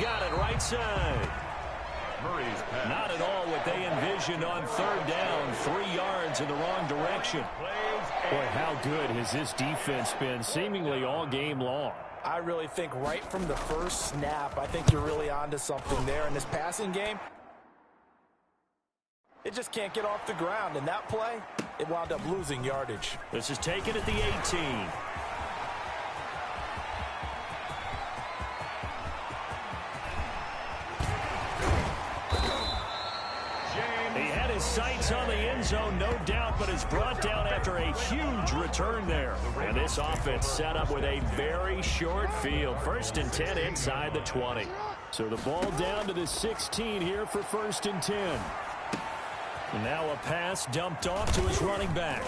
Got it right side. Not at all what they envisioned on third down. 3 yards in the wrong direction. Boy, how good has this defense been seemingly all game long? I really think right from the first snap, I think you're really onto something there in this passing game. It just can't get off the ground. And that play, it wound up losing yardage. This is taken at the 18. Sights on the end zone, no doubt, but is brought down after a huge return there. And this offense set up with a very short field. 1st and 10 inside the 20. So the ball down to the 16 here for 1st and 10. And now a pass dumped off to his running back.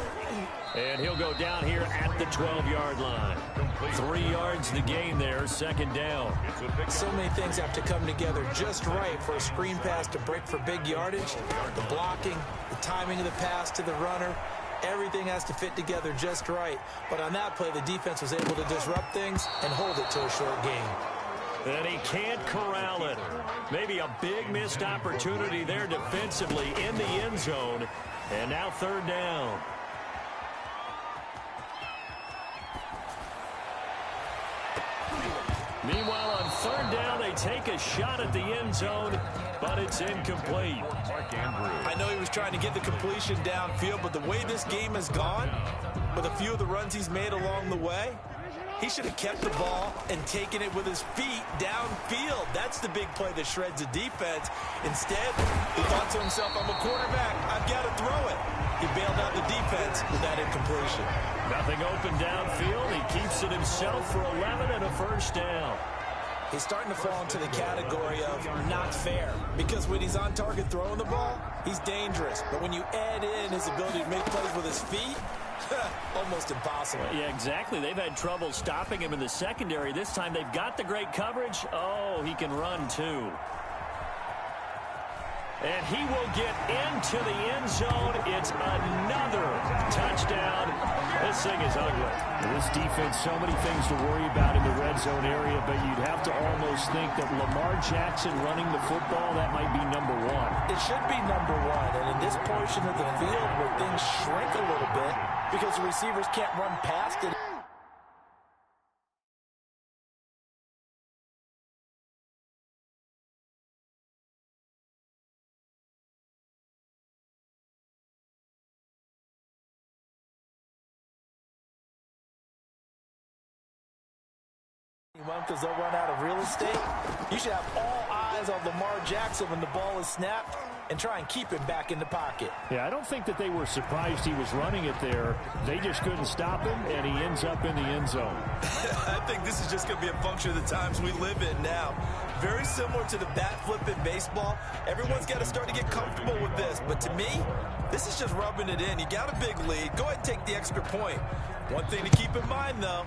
And he'll go down here at the 12-yard line. 3 yards the gain there, 2nd down. So many things have to come together just right for a screen pass to break for big yardage. The blocking, the timing of the pass to the runner, everything has to fit together just right. But on that play, the defense was able to disrupt things and hold it to a short gain. And he can't corral it. Maybe a big missed opportunity there defensively in the end zone. And now 3rd down. Meanwhile, on 3rd down, they take a shot at the end zone, but it's incomplete. I know he was trying to get the completion downfield, but the way this game has gone, with a few of the runs he's made along the way, he should have kept the ball and taken it with his feet downfield. That's the big play that shreds the defense. Instead, he thought to himself, I'm a quarterback, I've got to throw it. He bailed out the defense with that incompletion. Nothing open downfield. He keeps it himself for 11 and a 1st down. He's starting to fall into the category of not fair, because when he's on target throwing the ball, he's dangerous. But when you add in his ability to make plays with his feet, almost impossible. Yeah, exactly. They've had trouble stopping him in the secondary. This time they've got the great coverage. Oh, he can run too. And he will get into the end zone. It's another touchdown. This thing is ugly. This defense, so many things to worry about in the red zone area, but you'd have to almost think that Lamar Jackson running the football, that might be number 1. It should be number 1. And in this portion of the field where things shrink a little bit because the receivers can't run past it. Because they'll run out of real estate. You should have all eyes on Lamar Jackson when the ball is snapped and try and keep him back in the pocket. Yeah, I don't think that they were surprised he was running it there. They just couldn't stop him, and he ends up in the end zone. I think this is just going to be a function of the times we live in now. Very similar to the bat flip in baseball. Everyone's got to start to get comfortable with this. But to me, this is just rubbing it in. You got a big lead. Go ahead and take the extra point. One thing to keep in mind, though,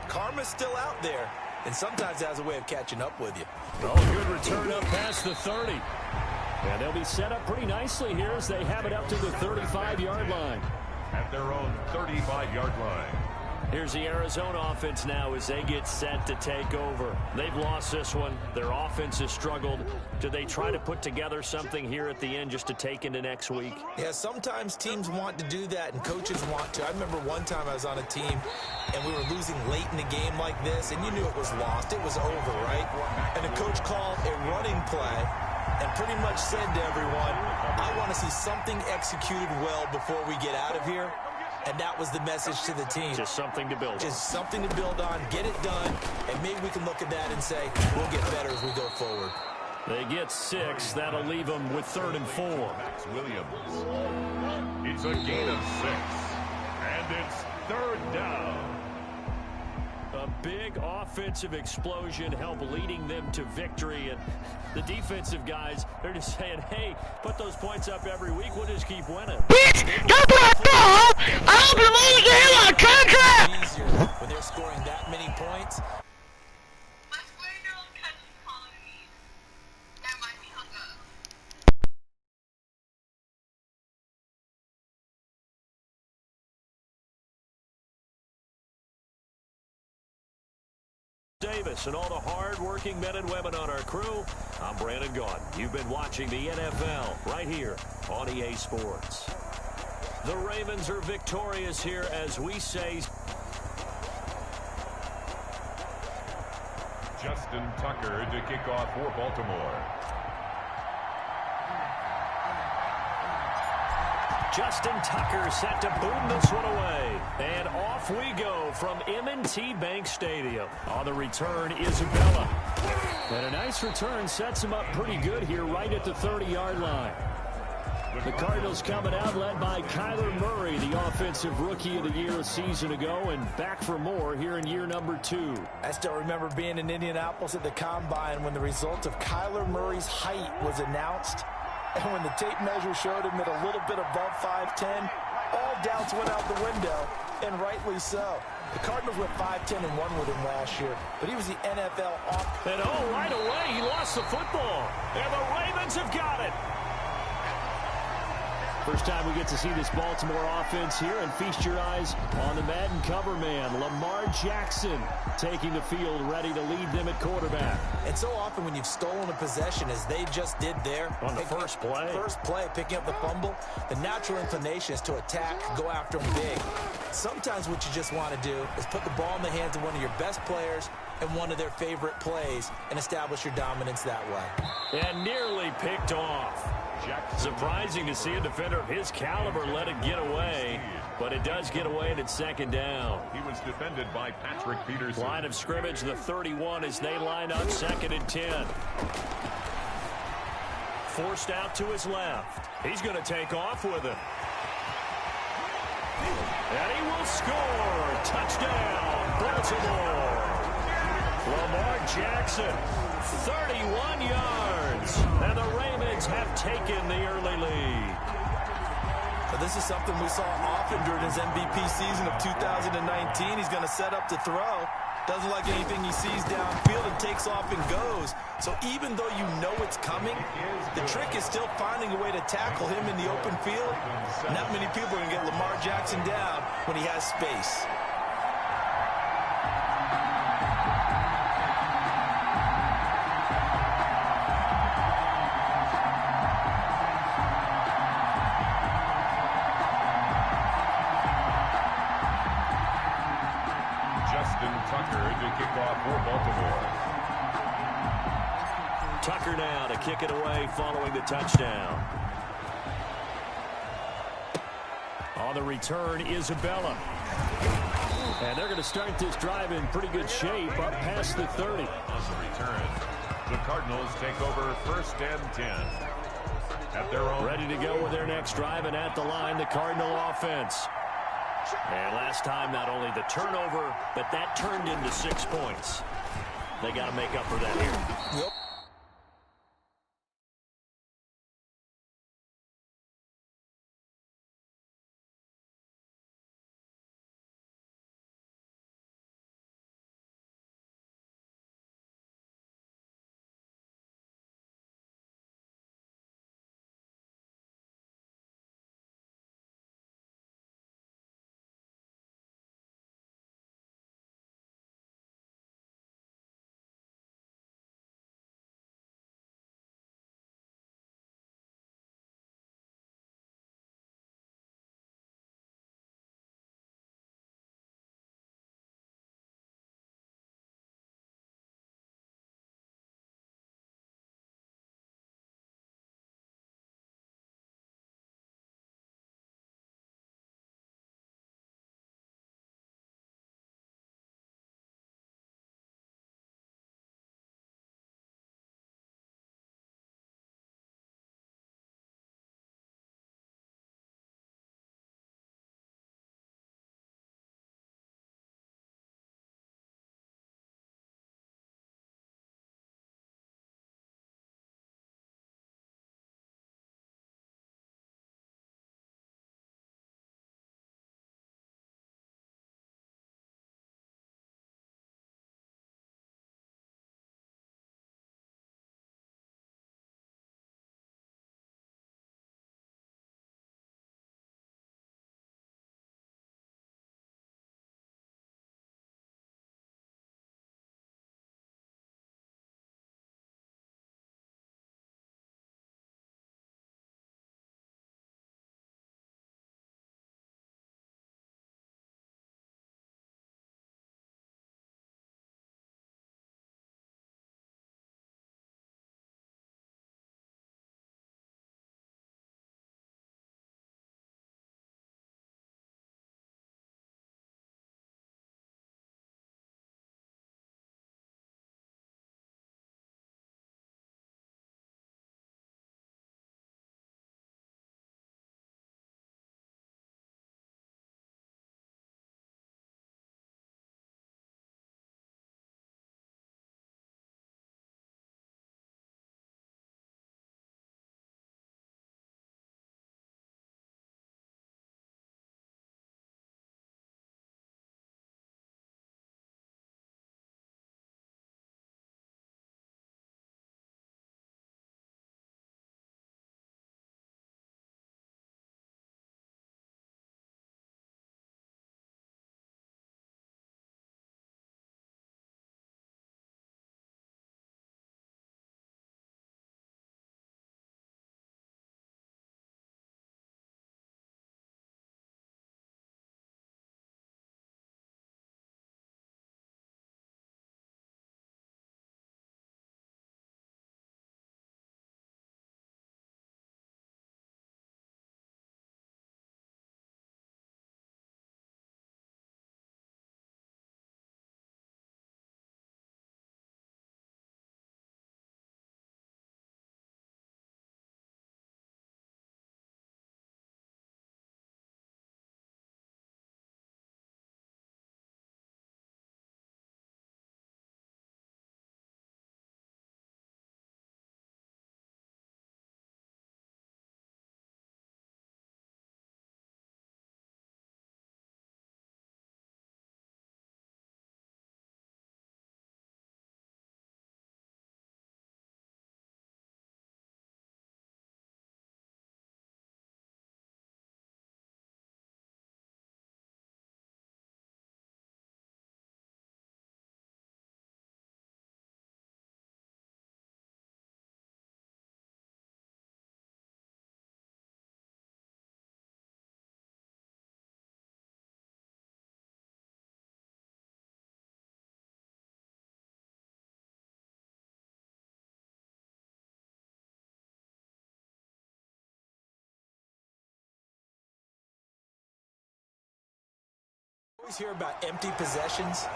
karma's still out there. And sometimes it has a way of catching up with you. Oh, good return up past the 30. And they'll be set up pretty nicely here as they have it up to the 35-yard line. At their own 35-yard line. Here's the Arizona offense now as they get set to take over. They've lost this one. Their offense has struggled. Do they try to put together something here at the end just to take into next week? Yeah, sometimes teams want to do that and coaches want to. I remember one time I was on a team and we were losing late in the game like this, and you knew it was lost. It was over, right? And the coach called a running play and pretty much said to everyone, I want to see something executed well before we get out of here. And that was the message to the team. Just something to build on. Just something to build on, get it done, and maybe we can look at that and say, we'll get better as we go forward. They get 6. That'll leave them with 3rd and 4. Max Williams. It's a gain of 6. And it's 3rd down. A big offensive explosion helped leading them to victory. And the defensive guys, they're just saying, hey, put those points up every week. We'll just keep winning. Bitch, don't play ball. I'll be losing my contract. Easier when they're scoring that many points. Davis and all the hard-working men and women on our crew, I'm Brandon Gaudin. You've been watching the NFL right here on EA Sports. The Ravens are victorious here as we say. Justin Tucker to kick off for Baltimore. Justin Tucker set to boom this one away. And off we go from M&T Bank Stadium. On the return, Isabella. And a nice return sets him up pretty good here right at the 30-yard line. The Cardinals coming out led by Kyler Murray, the offensive rookie of the year a season ago, and back for more here in year number 2. I still remember being in Indianapolis at the Combine when the result of Kyler Murray's height was announced. And when the tape measure showed him at a little bit above 5'10", all doubts went out the window, and rightly so. The Cardinals went 5-10 and won with him last year, but he was the NFL off. And right away, he lost the football. And the Ravens have got it. First time we get to see this Baltimore offense here, and feast your eyes on the Madden cover man, Lamar Jackson, taking the field, ready to lead them at quarterback. And so often when you've stolen a possession, as they just did there, on the first play, picking up the fumble, the natural inclination is to attack, go after them big. Sometimes what you just want to do is put the ball in the hands of one of your best players and one of their favorite plays and establish your dominance that way. And nearly picked off. Surprising to see a defender of his caliber let it get away, but it does get away and it's second down. He was defended by Patrick Peterson. Line of scrimmage, the 31 as they line up, 2nd and 10. Forced out to his left. He's going to take off with it. And he will score. Touchdown, Baltimore. Lamar Jackson, 31 yards. And the Ravens have taken the early lead. But this is something we saw often during his MVP season of 2019. He's going to set up to throw. Doesn't like anything he sees downfield and takes off and goes. So even though you know it's coming, the trick is still finding a way to tackle him in the open field. Not many people are going to get Lamar Jackson down when he has space. Tucker now to kick it away following the touchdown. On the return, Isabella. And they're going to start this drive in pretty good shape up past the 30. On the return, the Cardinals take over 1st and 10. At their own. Ready to go with their next drive, and at the line, the Cardinal offense. And last time, not only the turnover, but that turned into 6 points. They got to make up for that here. Yep. always hear about empty possessions.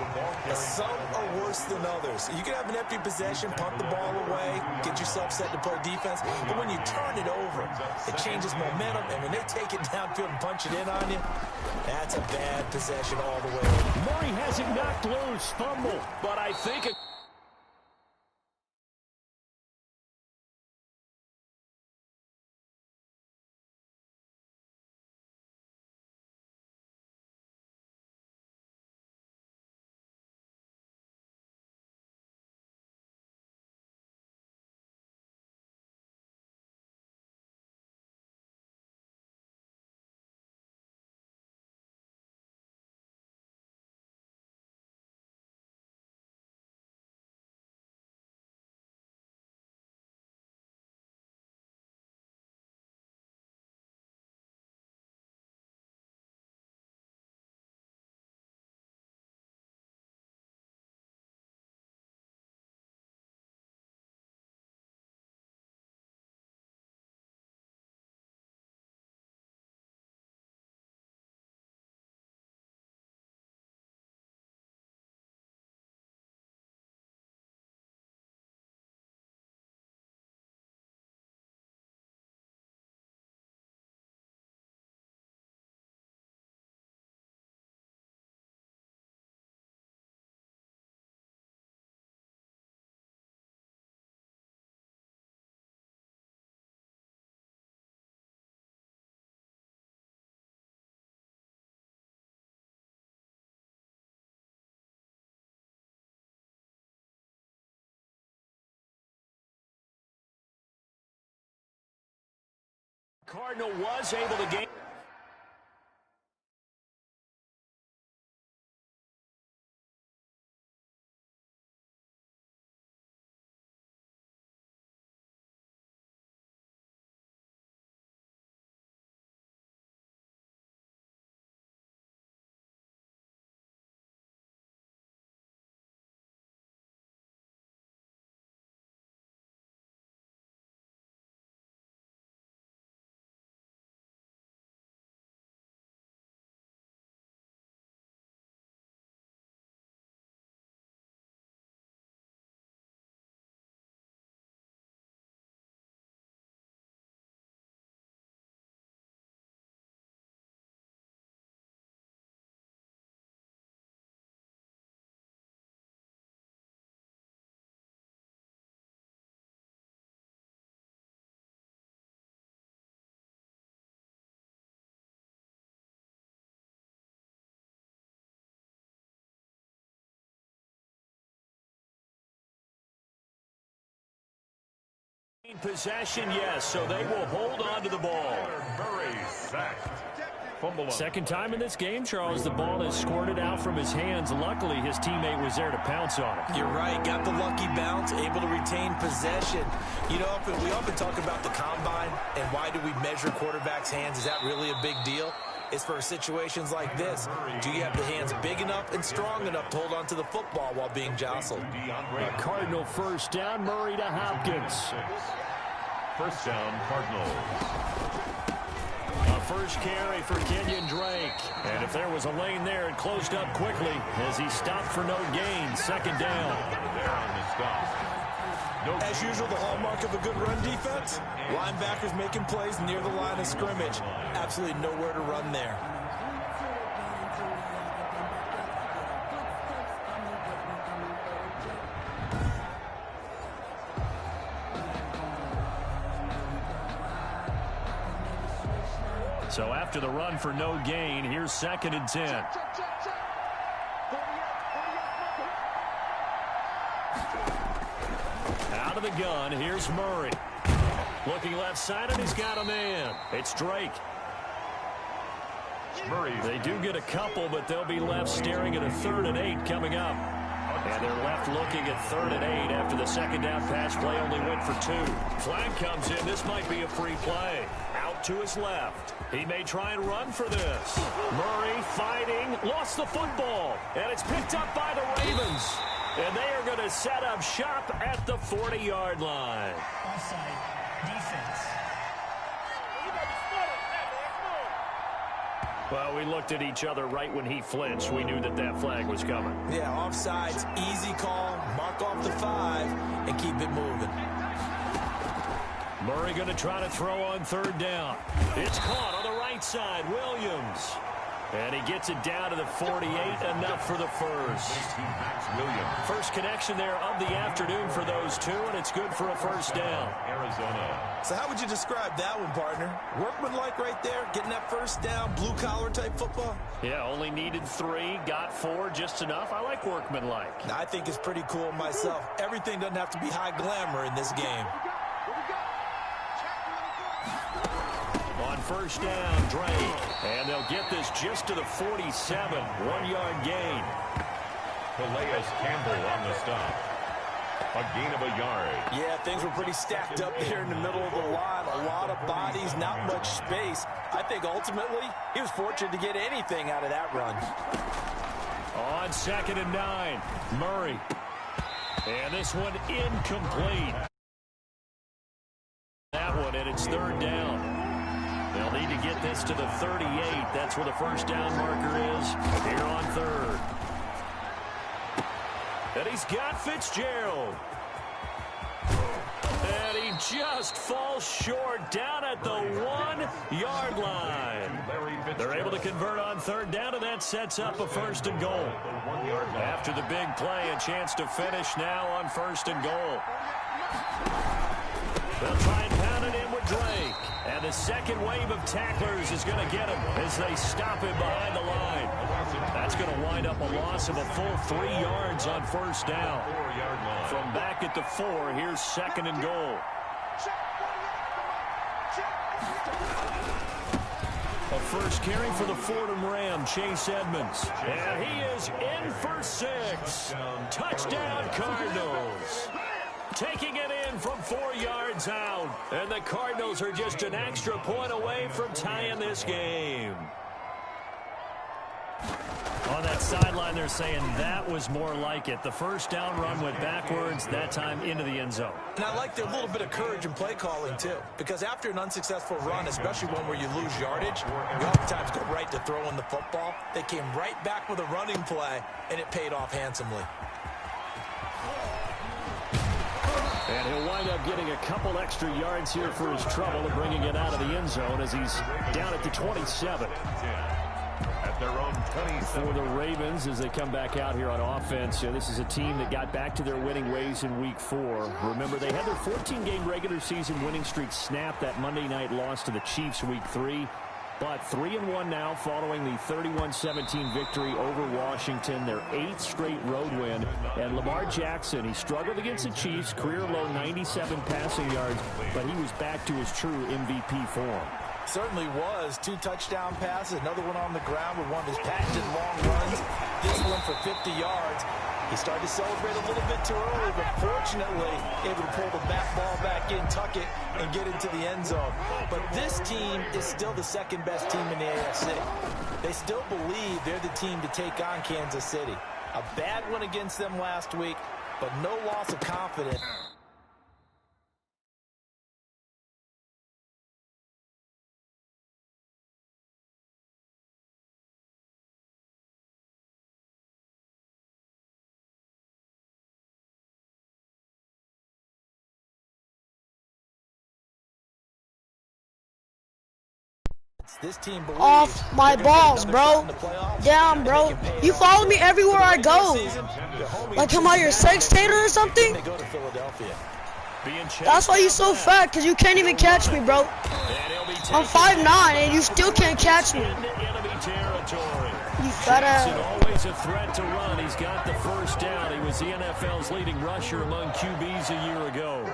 Some are worse than others. You can have an empty possession, punt the ball away, get yourself set to play defense, but when you turn it over, it changes momentum, and when they take it downfield and punch it in on you, that's a bad possession all the way over. Murray has it knocked loose, fumble, but I think it... Cardinal was able to gain. Possession, yes, so they will hold on to the ball. Murray sacked. Second time in this game, Charles, the ball has squirted out from his hands. Luckily, his teammate was there to pounce on it. You're right. Got the lucky bounce, able to retain possession. You know, we often talk about the combine and why do we measure quarterbacks' hands. Is that really a big deal? It's for situations like this. Do you have the hands big enough and strong enough to hold on to the football while being jostled? A Cardinal first down, Murray to Hopkins. First down, Cardinals. A first carry for Kenyon Drake. And if there was a lane there, it closed up quickly as he stopped for no gain. Second down. There on the stop. As usual, the hallmark of a good run defense, linebackers making plays near the line of scrimmage. Absolutely nowhere to run there. So after the run for no gain, here's 2nd and 10. Out of the gun, here's Murray. Looking left-sided, he's got a man. It's Drake. They do get a couple, but they'll be left staring at a 3rd and 8 coming up. And they're left looking at 3rd and 8 after the second down pass play only went for 2. Flag comes in. This might be a free play. Out to his left. He may try and run for this. Murray fighting, lost the football, and it's picked up by the Ravens. And they are going to set up shop at the 40-yard line. Offside defense. Well, we looked at each other right when he flinched. We knew that that flag was coming. Yeah, offsides, easy call, mark off the 5, and keep it moving. Murray going to try to throw on third down. It's caught on the right side. Williams. And he gets it down to the 48, enough for the first. First connection there of the afternoon for those two, and it's good for a first down. Arizona. So how would you describe that one, partner? Workmanlike right there, getting that first down, blue-collar type football? Yeah, only needed 3, got 4, just enough. I like workmanlike. I think it's pretty cool myself. Everything doesn't have to be high glamour in this game. On first down, Drake. And they'll get this just to the 47. 1-yard gain. Calais Campbell on the stop. A gain of a yard. Yeah, things were pretty stacked up there in the middle of the line. A lot of bodies, not much space. I think ultimately he was fortunate to get anything out of that run. On 2nd and 9, Murray. And this one incomplete. That one, and it's third down. They'll need to get this to the 38. That's where the first down marker is here on third. And he's got Fitzgerald. And he just falls short down at the 1-yard line. They're able to convert on third down, and that sets up a first and goal. After the big play, a chance to finish now on first and goal. They'll try and pound it in with Drake. And the second wave of tacklers is going to get him as they stop him behind the line. That's going to wind up a loss of a full 3 yards on first down. From back at the 4, here's 2nd and goal. A first carry for the Fordham Ram, Chase Edmonds. And he is in for 6. Touchdown, Cardinals. Taking it in from 4 yards out. And the Cardinals are just an extra point away from tying this game. On that sideline, they're saying that was more like it. The first down run went backwards, that time into the end zone. And I like their little bit of courage in play calling, too. Because after an unsuccessful run, especially one where you lose yardage, you oftentimes go right to throwing the football. They came right back with a running play, and it paid off handsomely. And he'll wind up getting a couple extra yards here for his trouble and bringing it out of the end zone as he's down at the 27. At their own 27. For the Ravens as they come back out here on offense, this is a team that got back to their winning ways in Week 4. Remember, they had their 14-game regular season winning streak snapped that Monday night loss to the Chiefs Week 3. But 3-1 now following the 31-17 victory over Washington, their 8th straight road win. And Lamar Jackson, he struggled against the Chiefs, career low 97 passing yards, but he was back to his true MVP form. Certainly was. 2 touchdown passes, another one on the ground with one of his patented long runs. This one for 50 yards. He started to celebrate a little bit too early, but fortunately able to pull the ball back in, tuck it, and get into the end zone. But this team is still the second best team in the AFC. They still believe they're the team to take on Kansas City. A bad one against them last week, but no loss of confidence. This team off my balls, bro. Down, bro. You follow me everywhere I go. Like, am I your sex tater or something? That's why you're so fat, because you can't even catch me, bro. I'm 5'9", and you still can't catch me. You fat ass. Always a threat to run. He's got the first down. He was the NFL's leading rusher among QBs a year ago.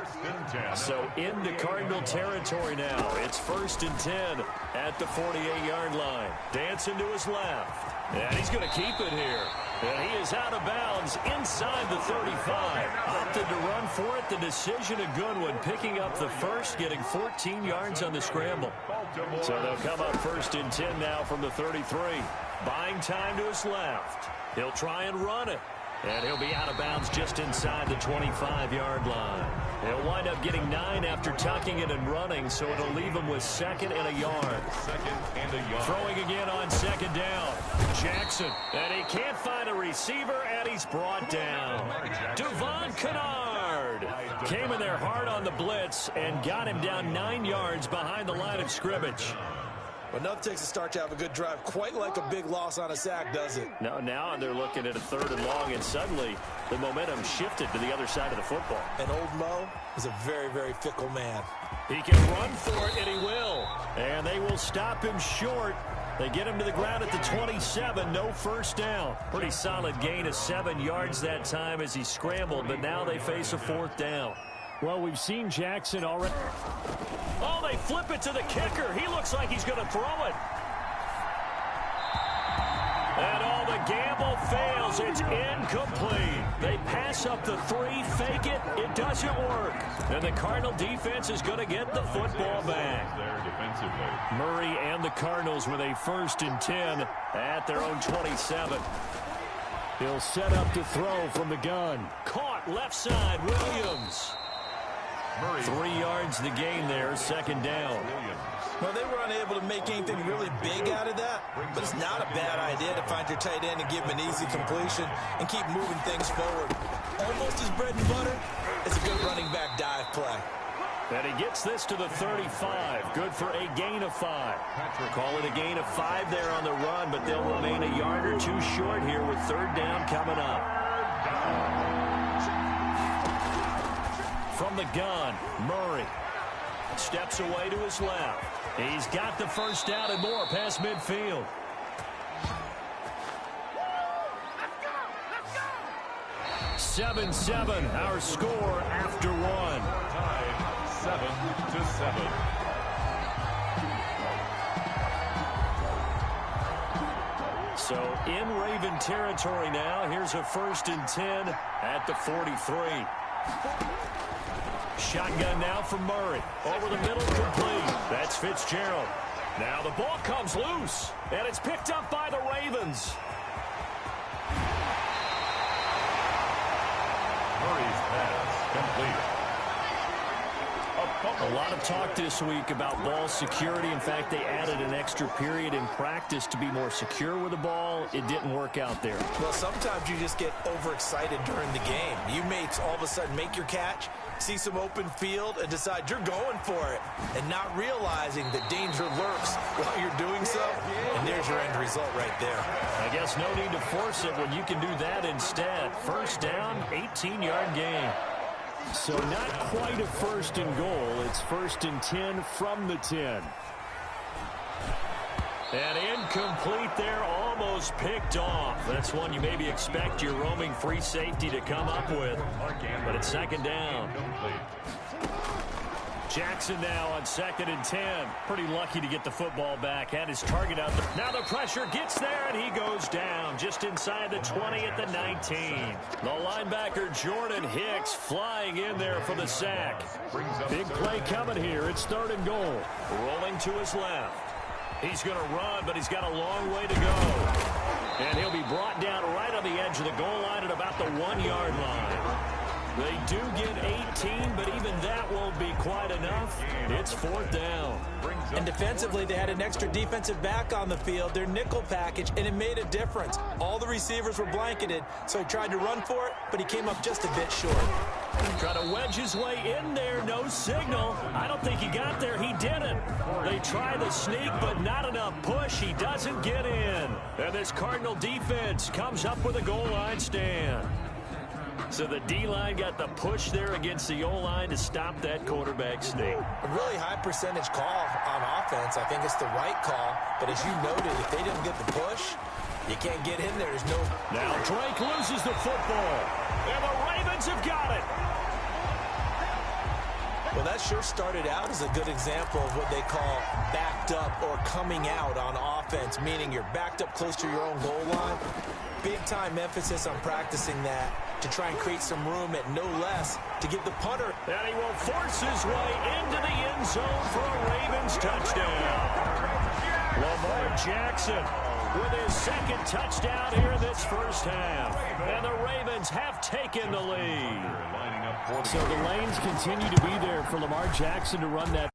So into Cardinal territory now. It's 1st and 10 at the 48-yard line. Dancing to his left. And he's going to keep it here. And he is out of bounds inside the 35. Opted to run for it. The decision a good one. Picking up the first, getting 14 yards on the scramble. So they'll come up 1st and 10 now from the 33. Buying time to his left. He'll try and run it. And he'll be out of bounds just inside the 25-yard line. He'll wind up getting 9 after tucking it and running, so it'll leave him with 2nd and a yard. Throwing again on 2nd down. Jackson, and he can't find a receiver, and he's brought down. Devon Kennard came in there hard on the blitz and got him down 9 yards behind the line of scrimmage. But nothing takes a start to have a good drive, quite like a big loss on a sack, does it? No, now they're looking at a 3rd and long, and suddenly the momentum shifted to the other side of the football. And old Mo is a very, very fickle man. He can run for it, and he will. And they will stop him short. They get him to the ground at the 27, no first down. Pretty solid gain of 7 yards that time as he scrambled, but now they face a 4th down. Well, we've seen Jackson already. Oh, they flip it to the kicker. He looks like he's going to throw it. And all the gamble fails. It's incomplete. They pass up the 3, fake it. It doesn't work. And the Cardinal defense is going to get the football back. Murray and the Cardinals with a 1st and 10 at their own 27. He'll set up to throw from the gun. Caught left side, Williams. 3 yards the gain there, 2nd down. Well, they were unable to make anything really big out of that, but it's not a bad idea to find your tight end and give him an easy completion and keep moving things forward. Almost his bread and butter is a good running back dive play. And he gets this to the 35. Good for a gain of 5. Call it a gain of 5 there on the run, but they'll remain a yard or 2 short here with 3rd down coming up. From the gun, Murray steps away to his left. He's got the 1st down and more past midfield. Let's go. 7-7, our score after 1. Tied 7-7. So in Raven territory now. Here's a 1st and 10 at the 43. Shotgun now from Murray. Over the middle, complete. That's Fitzgerald. Now the ball comes loose, and it's picked up by the Ravens. Murray's pass complete. A lot of talk this week about ball security. In fact, they added an extra period in practice to be more secure with the ball. It didn't work out there. Well, sometimes you just get overexcited during the game. You may all of a sudden make your catch, see some open field, and decide you're going for it, and not realizing that danger lurks while you're doing so, and there's your end result right there. I guess no need to force it when you can do that instead. 1st down, 18-yard gain. So not quite a 1st and goal. It's 1st and 10 from the 10. And incomplete there, almost picked off. That's one you maybe expect your roaming free safety to come up with. But it's 2nd down. Jackson now on 2nd and 10. Pretty lucky to get the football back. Had his target out there. Now the pressure gets there, and he goes down just inside the 20 at the 19. The linebacker Jordan Hicks flying in there for the sack. Big play coming here. It's 3rd and goal. Rolling to his left. He's going to run, but he's got a long way to go. And he'll be brought down right on the edge of the goal line at about the 1-yard line. They do get 18, but even that won't be quite enough. It's 4th down. And defensively, they had an extra defensive back on the field, their nickel package, and it made a difference. All the receivers were blanketed, so he tried to run for it, but he came up just a bit short. Try to wedge his way in there, no signal. I don't think he got there. He didn't. They try the sneak, but not enough push. He doesn't get in. And this Cardinal defense comes up with a goal line stand. So the D-line got the push there against the O-line to stop that quarterback sneak. A really high percentage call on offense. I think it's the right call. But as you noted, if they didn't get the push, you can't get in there. There's no... Now Drake loses the football. And the Ravens have got it. Well, that sure started out as a good example of what they call backed up or coming out on offense, meaning you're backed up close to your own goal line. Big-time emphasis on practicing that to try and create some room at no less to give the punter. And he will force his way into the end zone for a Ravens touchdown. Lamar Jackson with his second touchdown here in this first half. And the Ravens have taken the lead. So the lanes continue to be there for Lamar Jackson to run that